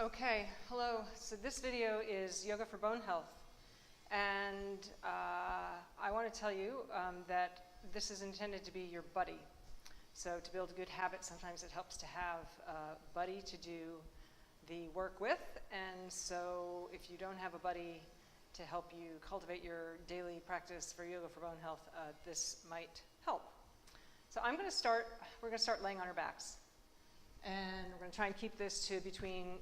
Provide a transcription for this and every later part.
Okay, hello. So this video is Yoga for Bone Health. And I want to tell you that this is intended to be your buddy. So to build a good habit, sometimes it helps to have a buddy to do the work with. And so if you don't have a buddy to help you cultivate your daily practice for Yoga for Bone Health, this might help. So we're going to start laying on our backs. And we're going to try and keep this to between,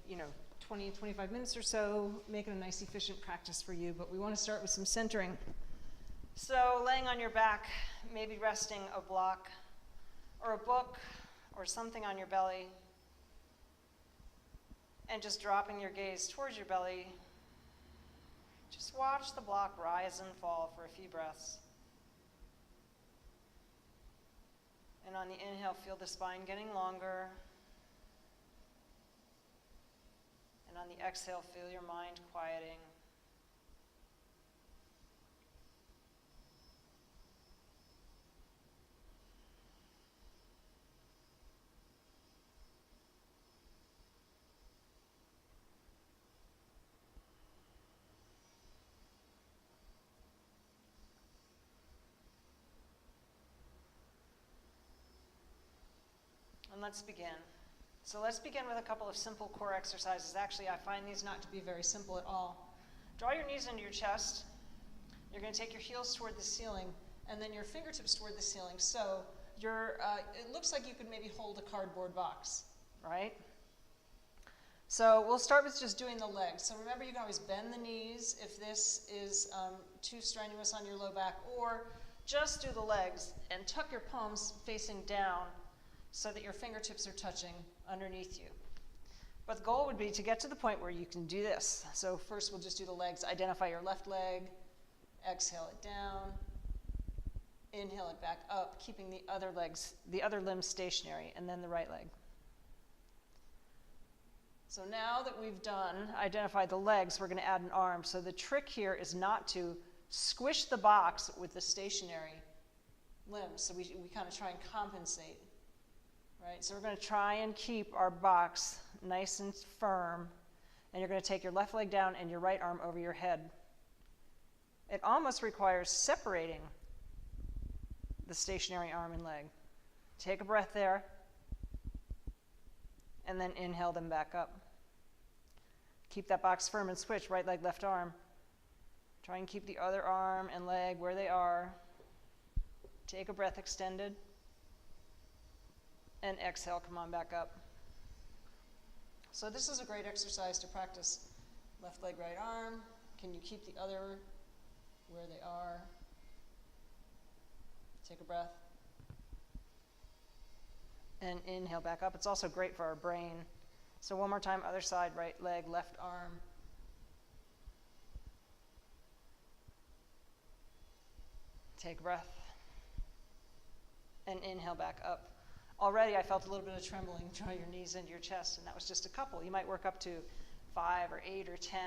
20 and 25 minutes or so, make it a nice, efficient practice for you. But we want to start with some centering. So laying on your back, maybe resting a block or a book or something on your belly, and just dropping your gaze towards your belly. Just watch the block rise and fall for a few breaths. And on the inhale, feel the spine getting longer. And on the exhale, feel your mind quieting. And let's begin. So let's begin with a couple of simple core exercises. Actually, I find these not to be very simple at all. Draw your knees into your chest. You're going to take your heels toward the ceiling, and then your fingertips toward the ceiling. So it looks like you could maybe hold a cardboard box, right? So we'll start with just doing the legs. So remember, you can always bend the knees if this is too strenuous on your low back, or just do the legs and tuck your palms facing down so that your fingertips are touching underneath you. But the goal would be to get to the point where you can do this. So first we'll just do the legs. Identify your left leg, exhale it down, inhale it back up, keeping the other limbs stationary, and then the right leg. So now that we've identified the legs, we're going to add an arm. So the trick here is not to squish the box with the stationary limbs. So we kind of try and compensate. Right, so we're going to try and keep our box nice and firm, and you're going to take your left leg down and your right arm over your head. It almost requires separating the stationary arm and leg. Take a breath there, and then inhale them back up. Keep that box firm and switch, right leg, left arm. Try and keep the other arm and leg where they are. Take a breath extended. And exhale, come on back up. So this is a great exercise to practice left leg, right arm. Can you keep the other where they are? Take a breath. And inhale back up. It's also great for our brain. So one more time, other side, right leg, left arm. Take a breath. And inhale back up. Already I felt a little bit of trembling. Draw your knees into your chest, and that was just a couple. You might work up to 5 or 8 or 10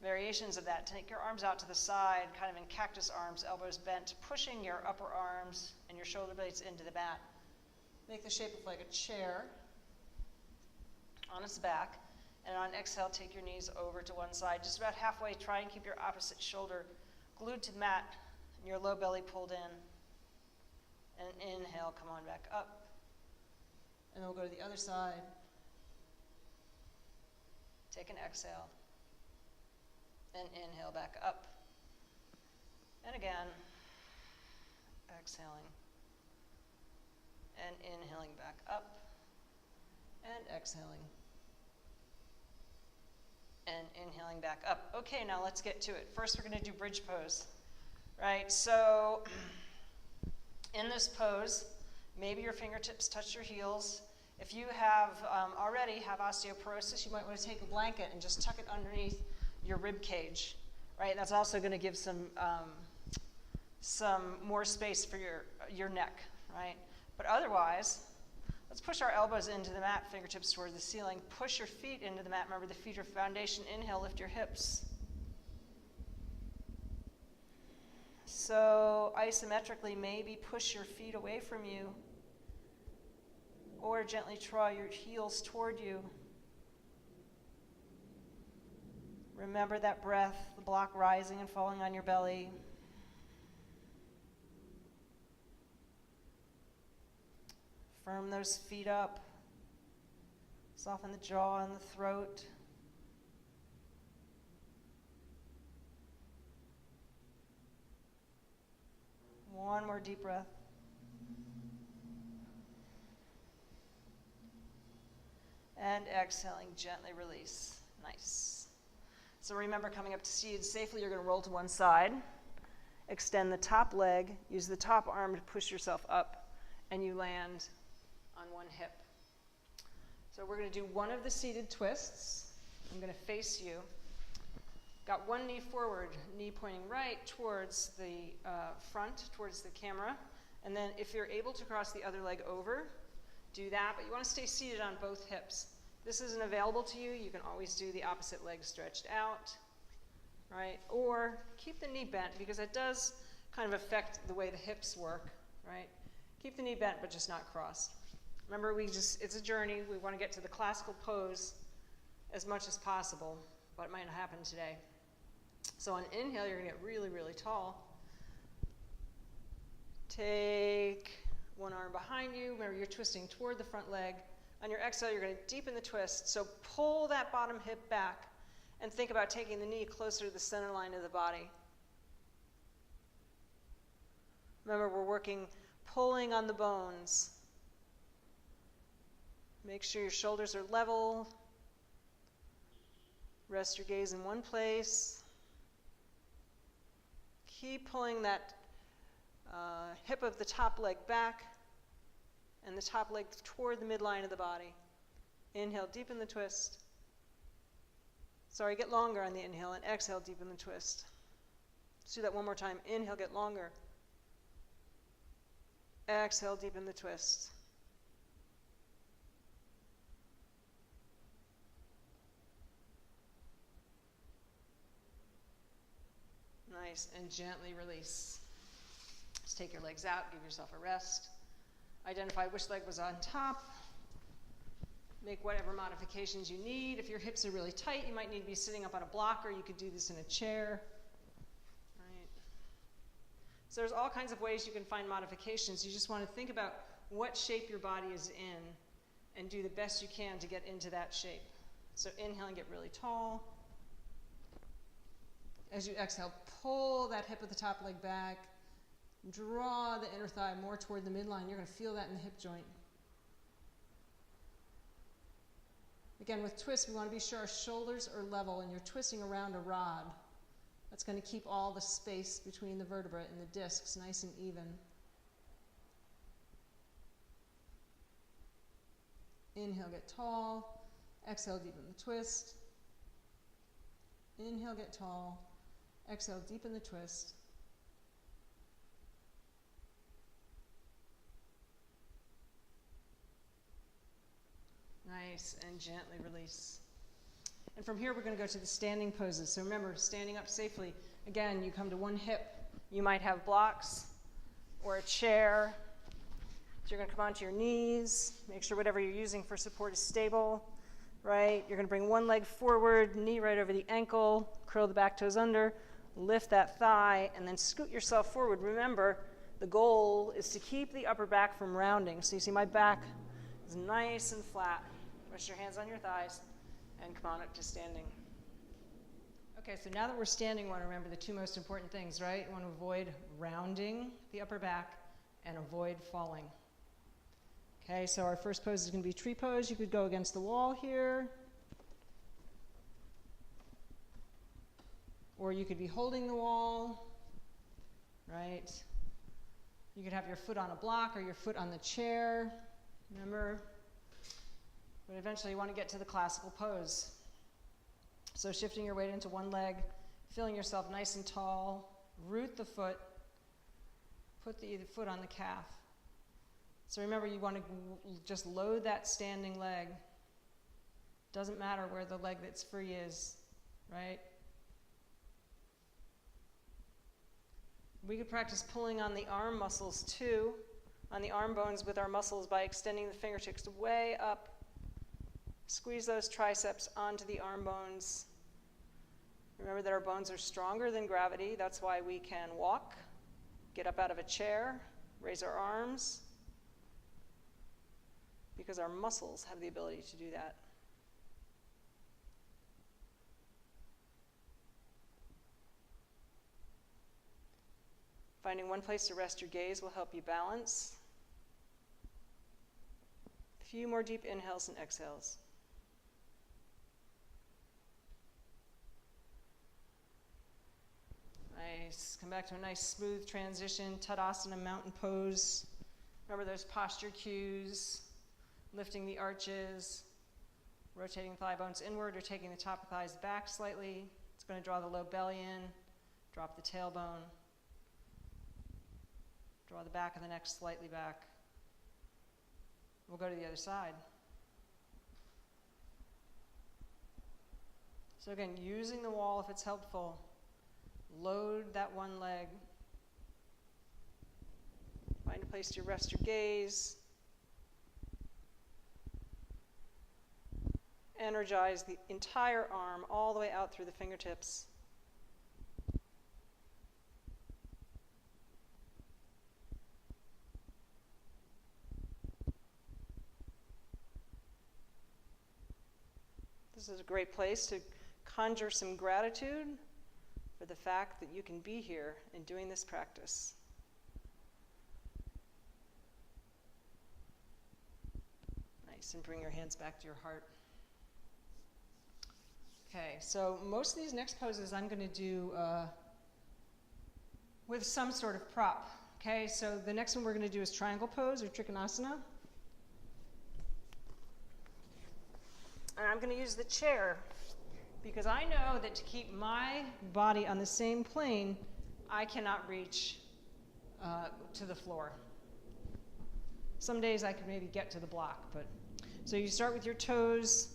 variations of that. Take your arms out to the side, kind of in cactus arms, elbows bent, pushing your upper arms and your shoulder blades into the mat. Make the shape of like a chair on its back, and on exhale, take your knees over to one side. Just about halfway, try and keep your opposite shoulder glued to the mat and your low belly pulled in. And inhale, come on back up. And then we'll go to the other side. Take an exhale. And inhale back up. And again, exhaling. And inhaling back up. And exhaling. And inhaling back up. Okay, now let's get to it. First, we're going to do bridge pose. Right, so in this pose, maybe your fingertips touch your heels. If you already have osteoporosis, you might want to take a blanket and just tuck it underneath your rib cage, right? That's also going to give some more space for your neck, right? But otherwise, let's push our elbows into the mat, fingertips toward the ceiling. Push your feet into the mat. Remember, the feet are foundation. Inhale, lift your hips. So isometrically, maybe push your feet away from you, or gently draw your heels toward you. Remember that breath, the block rising and falling on your belly. Firm those feet up. Soften the jaw and the throat. One more deep breath. And exhaling, gently release. Nice. So remember, coming up to seated safely, you're going to roll to one side. Extend the top leg. Use the top arm to push yourself up, and you land on one hip. So we're going to do one of the seated twists. I'm going to face you. Got one knee forward, knee pointing right towards the front, towards the camera. And then if you're able to cross the other leg over, do that, but you want to stay seated on both hips. This isn't available to you. You can always do the opposite leg stretched out, right? Or keep the knee bent, because it does kind of affect the way the hips work, right? Keep the knee bent, but just not crossed. Remember, it's a journey. We want to get to the classical pose as much as possible, but it might not happen today. So on inhale, you're going to get really, really tall. Take one arm behind you. Remember, you're twisting toward the front leg. On your exhale, you're going to deepen the twist. So pull that bottom hip back and think about taking the knee closer to the center line of the body. Remember, we're working, pulling on the bones. Make sure your shoulders are level. Rest your gaze in one place. Keep pulling that hip of the top leg back and the top leg toward the midline of the body. Inhale, deepen the twist. Sorry, get longer on the inhale, and exhale, deepen the twist. Let's do that one more time. Inhale, get longer. Exhale, deepen the twist. Nice, and gently release. Just take your legs out, give yourself a rest. Identify which leg was on top. Make whatever modifications you need. If your hips are really tight, you might need to be sitting up on a blocker. You could do this in a chair. Right. So there's all kinds of ways you can find modifications. You just want to think about what shape your body is in and do the best you can to get into that shape. So inhale and get really tall. As you exhale, pull that hip of the top leg back. Draw the inner thigh more toward the midline. You're going to feel that in the hip joint. Again, with twists, we want to be sure our shoulders are level, and you're twisting around a rod. That's going to keep all the space between the vertebrae and the discs nice and even. Inhale, get tall. Exhale, deepen the twist. Inhale, get tall. Exhale, deepen the twist. Nice, and gently release. And from here, we're going to go to the standing poses. So remember, standing up safely. Again, you come to one hip. You might have blocks or a chair. So you're going to come onto your knees. Make sure whatever you're using for support is stable, right? You're going to bring one leg forward, knee right over the ankle, curl the back toes under, lift that thigh, and then scoot yourself forward. Remember, the goal is to keep the upper back from rounding. So you see my back is nice and flat. Rest your hands on your thighs and come on up to standing. Okay, so now that we're standing, we want to remember the two most important things, right? You want to avoid rounding the upper back and avoid falling. Okay, so our first pose is going to be tree pose. You could go against the wall here. Or you could be holding the wall, right? You could have your foot on a block or your foot on the chair, remember? But eventually you want to get to the classical pose. So shifting your weight into one leg, feeling yourself nice and tall, root the foot, put the foot on the calf. So remember, you want to just load that standing leg. Doesn't matter where the leg that's free is, right? We could practice pulling on the arm muscles too, on the arm bones with our muscles by extending the fingertips way up. Squeeze those triceps onto the arm bones. Remember that our bones are stronger than gravity. That's why we can walk, get up out of a chair, raise our arms, because our muscles have the ability to do that. Finding one place to rest your gaze will help you balance. A few more deep inhales and exhales. Nice. Come back to a nice smooth transition. Tadasana, mountain pose. Remember those posture cues. Lifting the arches. Rotating thigh bones inward or taking the top of the thighs back slightly. It's going to draw the low belly in. Drop the tailbone. Draw the back of the neck slightly back. We'll go to the other side. So again, using the wall if it's helpful. Load that one leg. Find a place to rest your gaze. Energize the entire arm all the way out through the fingertips. This is a great place to conjure some gratitude for the fact that you can be here and doing this practice. Nice, and bring your hands back to your heart. Okay, so most of these next poses I'm going to do with some sort of prop. Okay, so the next one we're going to do is triangle pose or Trikonasana. And I'm going to use the chair because I know that to keep my body on the same plane, I cannot reach to the floor. Some days I could maybe get to the block, but so you start with your toes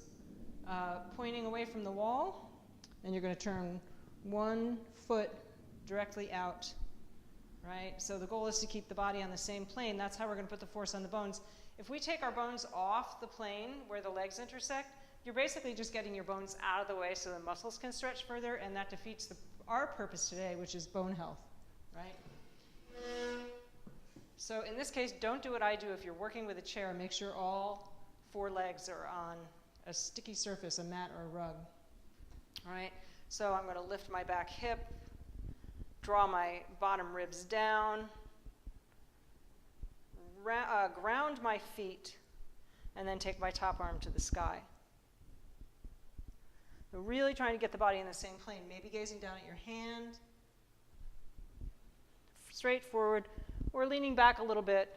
pointing away from the wall, and you're going to turn one foot directly out, right? So the goal is to keep the body on the same plane. That's how we're going to put the force on the bones. If we take our bones off the plane where the legs intersect, you're basically just getting your bones out of the way so the muscles can stretch further, and that defeats our purpose today, which is bone health, right? So in this case, don't do what I do. If you're working with a chair, make sure all four legs are on a sticky surface, a mat or a rug. All right, so I'm going to lift my back hip, draw my bottom ribs down, ground my feet, and then take my top arm to the sky. So really trying to get the body in the same plane, maybe gazing down at your hand, straight forward, or leaning back a little bit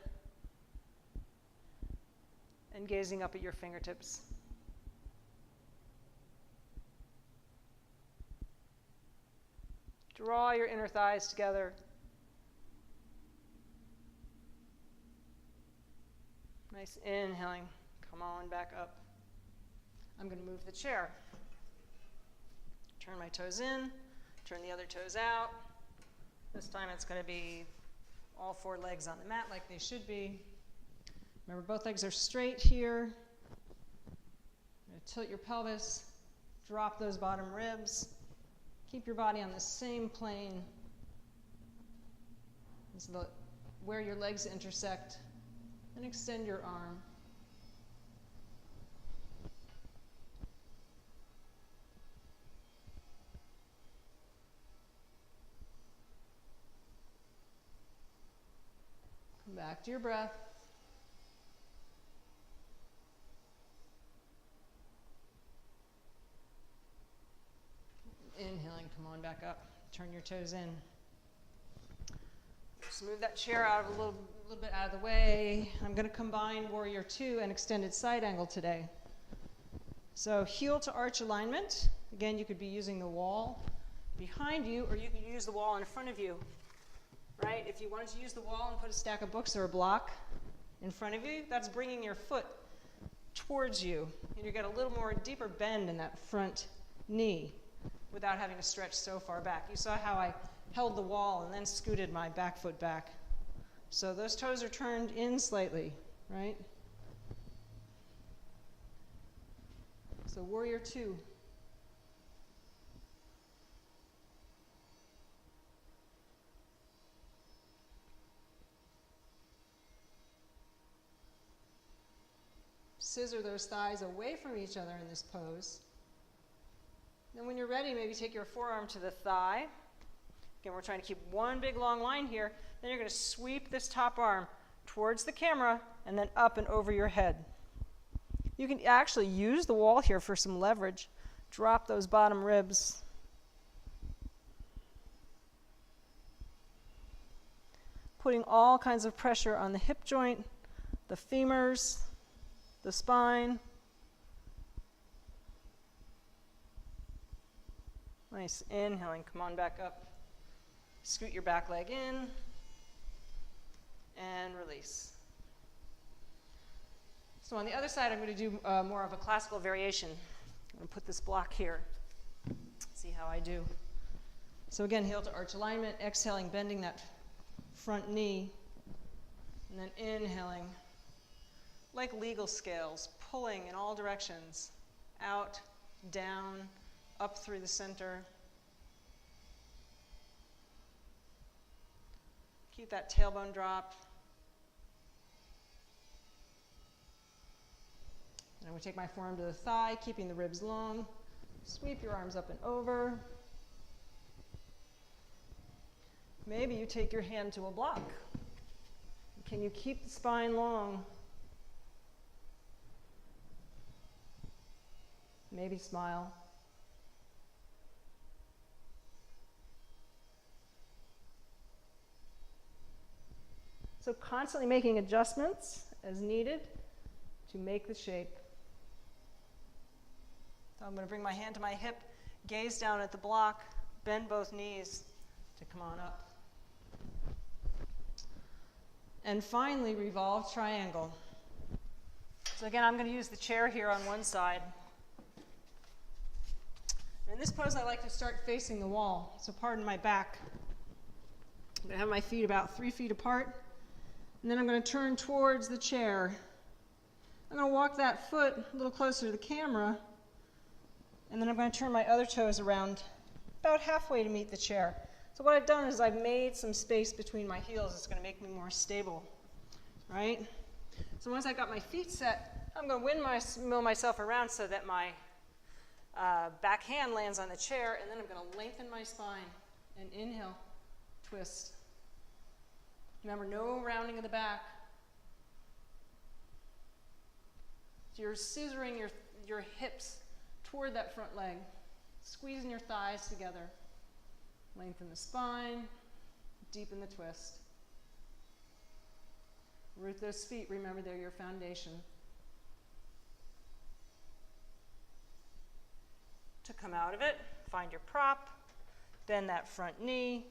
and gazing up at your fingertips. Draw your inner thighs together. Nice inhaling. Come on back up. I'm going to move the chair. Turn my toes in, turn the other toes out. This time it's going to be all four legs on the mat like they should be. Remember, both legs are straight here. Tilt your pelvis, drop those bottom ribs. Keep your body on the same plane. This is where your legs intersect. And extend your arm. Come back to your breath. Inhaling, come on back up. Turn your toes in. Just move that chair out a little bit out of the way. I'm going to combine Warrior Two and extended side angle today. So heel to arch alignment. Again, you could be using the wall behind you, or you could use the wall in front of you. Right? If you wanted to use the wall and put a stack of books or a block in front of you, that's bringing your foot towards you. And you get a little more deeper bend in that front knee without having to stretch so far back. You saw how I held the wall and then scooted my back foot back. So those toes are turned in slightly, right? So Warrior Two. scissor those thighs away from each other in this pose. Then when you're ready, maybe take your forearm to the thigh. Again, we're trying to keep one big long line here. Then you're going to sweep this top arm towards the camera and then up and over your head. You can actually use the wall here for some leverage. Drop those bottom ribs. Putting all kinds of pressure on the hip joint, the femurs, the spine. Nice. Inhaling. Come on back up. Scoot your back leg in. And release. So on the other side, I'm going to do more of a classical variation. I'm going to put this block here. See how I do. So again, heel to arch alignment. Exhaling, bending that front knee. And then inhaling. Like legal scales, pulling in all directions. Out, down, up through the center. Keep that tailbone drop. And we take my forearm to the thigh, keeping the ribs long. Sweep your arms up and over. Maybe you take your hand to a block. Can you keep the spine long? Maybe smile. So constantly making adjustments as needed to make the shape. So I'm going to bring my hand to my hip, gaze down at the block, bend both knees to come on up. And finally, revolve triangle. So again, I'm going to use the chair here on one side. In this pose, I like to start facing the wall, so pardon my back. I'm going to have my feet about 3 feet apart, and then I'm going to turn towards the chair. I'm going to walk that foot a little closer to the camera, and then I'm going to turn my other toes around about halfway to meet the chair. So what I've done is I've made some space between my heels. It's going to make me more stable, right? So once I've got my feet set, I'm going to windmill myself around so that my back hand lands on the chair, and then I'm going to lengthen my spine and inhale, twist. Remember, no rounding of the back. So you're scissoring your hips toward that front leg, squeezing your thighs together. Lengthen the spine, deepen the twist. Root those feet, remember they're your foundation. To come out of it, find your prop, bend that front knee,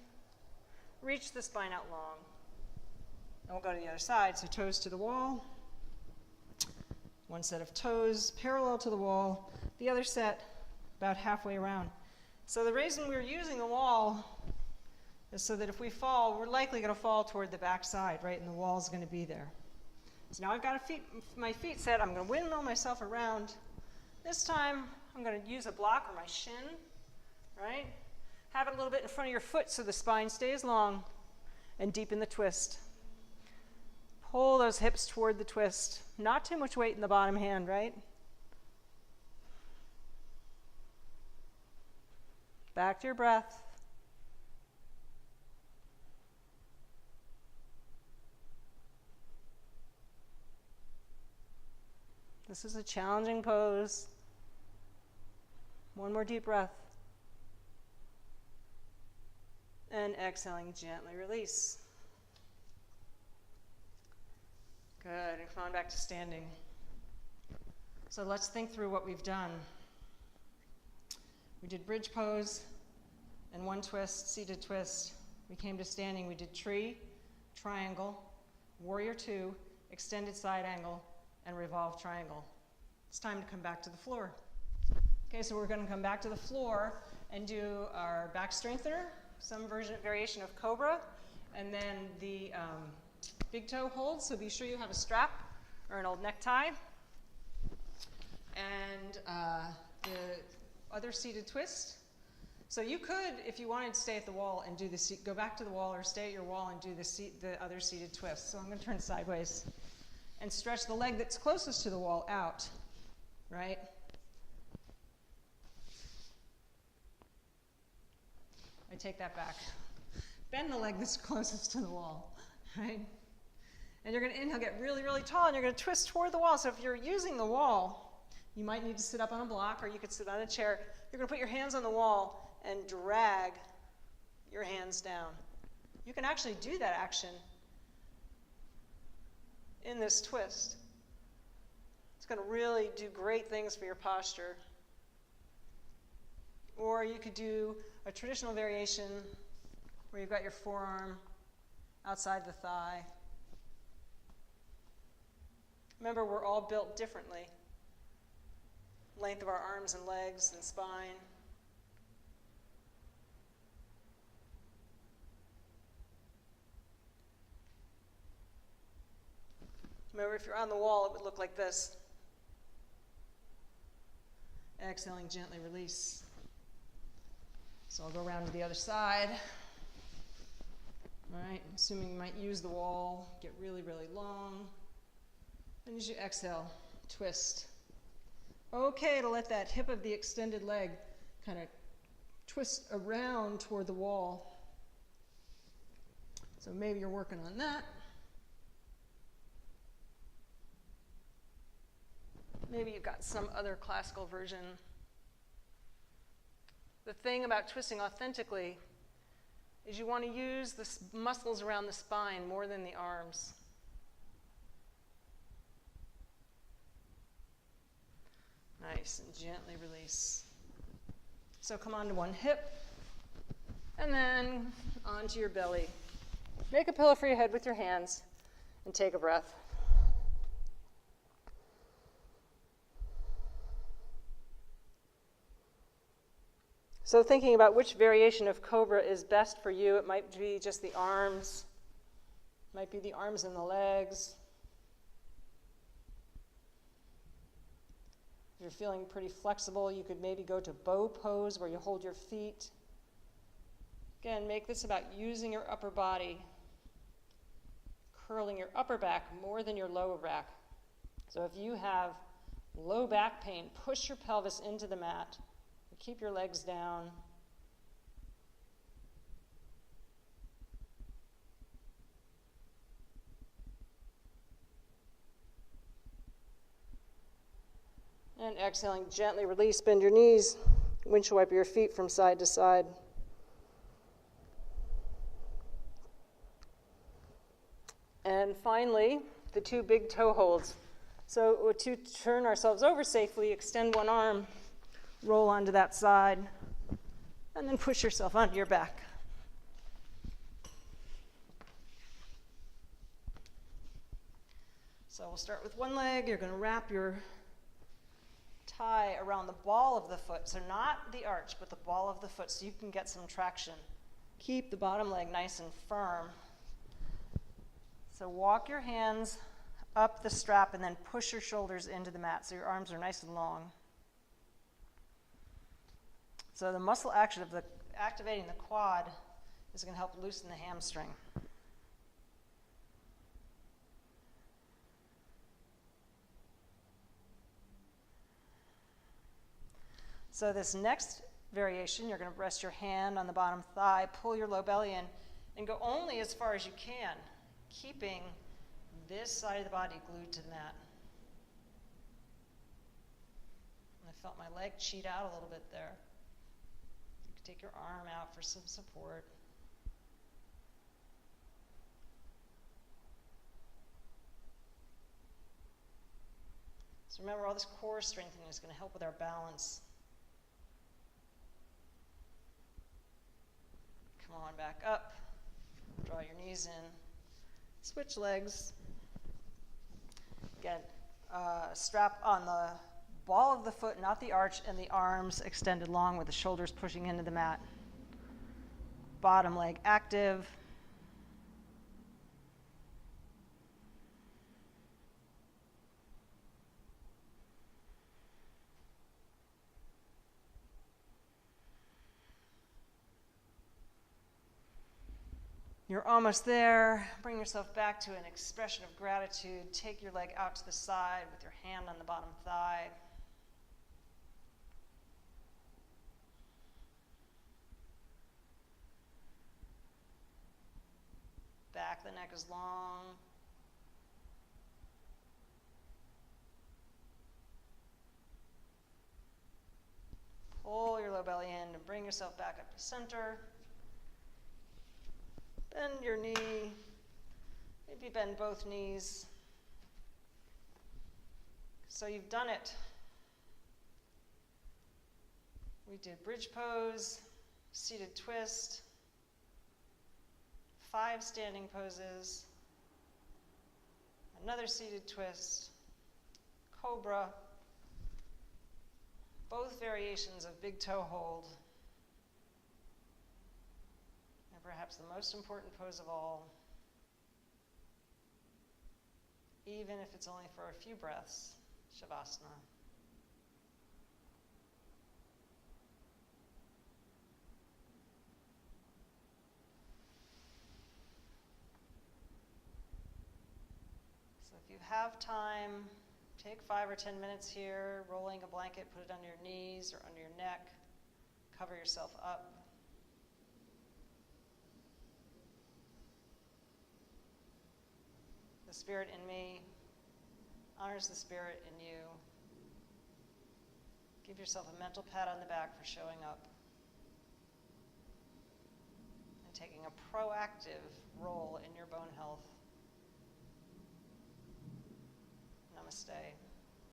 reach the spine out long. And we'll go to the other side, so toes to the wall. One set of toes parallel to the wall, the other set about halfway around. So the reason we're using the wall is so that if we fall, we're likely going to fall toward the back side, right? And the wall's going to be there. So now I've got my feet set. I'm going to windmill myself around. This time, I'm going to use a block or my shin, right? Have it a little bit in front of your foot so the spine stays long, and deepen the twist. Pull those hips toward the twist. Not too much weight in the bottom hand, right? Back to your breath. This is a challenging pose. One more deep breath. And exhaling, gently release. Good, and come on back to standing. So let's think through what we've done. We did bridge pose and one twist, seated twist. We came to standing. We did tree, triangle, warrior two, extended side angle, and revolve triangle. It's time to come back to the floor. Okay, so we're going to come back to the floor and do our back strengthener, some variation of cobra, and then the big toe hold. So be sure you have a strap or an old necktie. And the other seated twist. So you could, if you wanted, stay at the wall and do go back to the wall or stay at your wall and do the other seated twist. So I'm going to turn sideways. and stretch the leg that's closest to the wall out, right? I take that back. Bend the leg that's closest to the wall, right? And you're going to inhale, get really, really tall, and you're going to twist toward the wall. So if you're using the wall, you might need to sit up on a block, or you could sit on a chair. You're going to put your hands on the wall and drag your hands down. You can actually do that action in this twist. It's going to really do great things for your posture. Or you could do a traditional variation where you've got your forearm outside the thigh. Remember, we're all built differently. Length of our arms and legs and spine. Remember, if you're on the wall, it would look like this. Exhaling, gently release. So I'll go around to the other side. All right, assuming you might use the wall, get really, really long. And as you exhale, twist. Okay to let that hip of the extended leg kind of twist around toward the wall. So maybe you're working on that. Maybe you've got some other classical version. The thing about twisting authentically is you want to use the muscles around the spine more than the arms. Nice, and gently release. So come onto one hip, and then onto your belly. Make a pillow for your head with your hands, and take a breath. So thinking about which variation of cobra is best for you, it might be just the arms, might be the arms and the legs. If you're feeling pretty flexible, you could maybe go to bow pose where you hold your feet. Again, make this about using your upper body, curling your upper back more than your lower back. So if you have low back pain, push your pelvis into the mat. Keep your legs down. And exhaling, gently release, bend your knees, windshield wiper your feet from side to side. And finally, the two big toe holds. So to turn ourselves over safely, extend one arm, roll onto that side, and then push yourself onto your back. So we'll start with one leg. You're going to wrap your tie around the ball of the foot. So not the arch, but the ball of the foot, so you can get some traction. Keep the bottom leg nice and firm. So walk your hands up the strap and then push your shoulders into the mat so your arms are nice and long. So the muscle action of activating the quad is going to help loosen the hamstring. So this next variation, you're going to rest your hand on the bottom thigh, pull your low belly in, and go only as far as you can, keeping this side of the body glued to the mat. I felt my leg cheat out a little bit there. Take your arm out for some support. So remember, all this core strengthening is going to help with our balance. Come on back up. Draw your knees in. Switch legs. Again, strap on the ball of the foot, not the arch, and the arms extended long with the shoulders pushing into the mat. Bottom leg active. You're almost there. Bring yourself back to an expression of gratitude. Take your leg out to the side with your hand on the bottom thigh. Back of the neck is long. Pull your low belly in and bring yourself back up to center. Bend your knee. Maybe bend both knees. So you've done it. We did bridge pose, seated twist, 5 standing poses, another seated twist, cobra, both variations of big toe hold, and perhaps the most important pose of all, even if it's only for a few breaths, Shavasana. So if you have time, take 5 or 10 minutes here, rolling a blanket, put it under your knees or under your neck, cover yourself up. The spirit in me honors the spirit in you. Give yourself a mental pat on the back for showing up and taking a proactive role in your bone health. Namaste.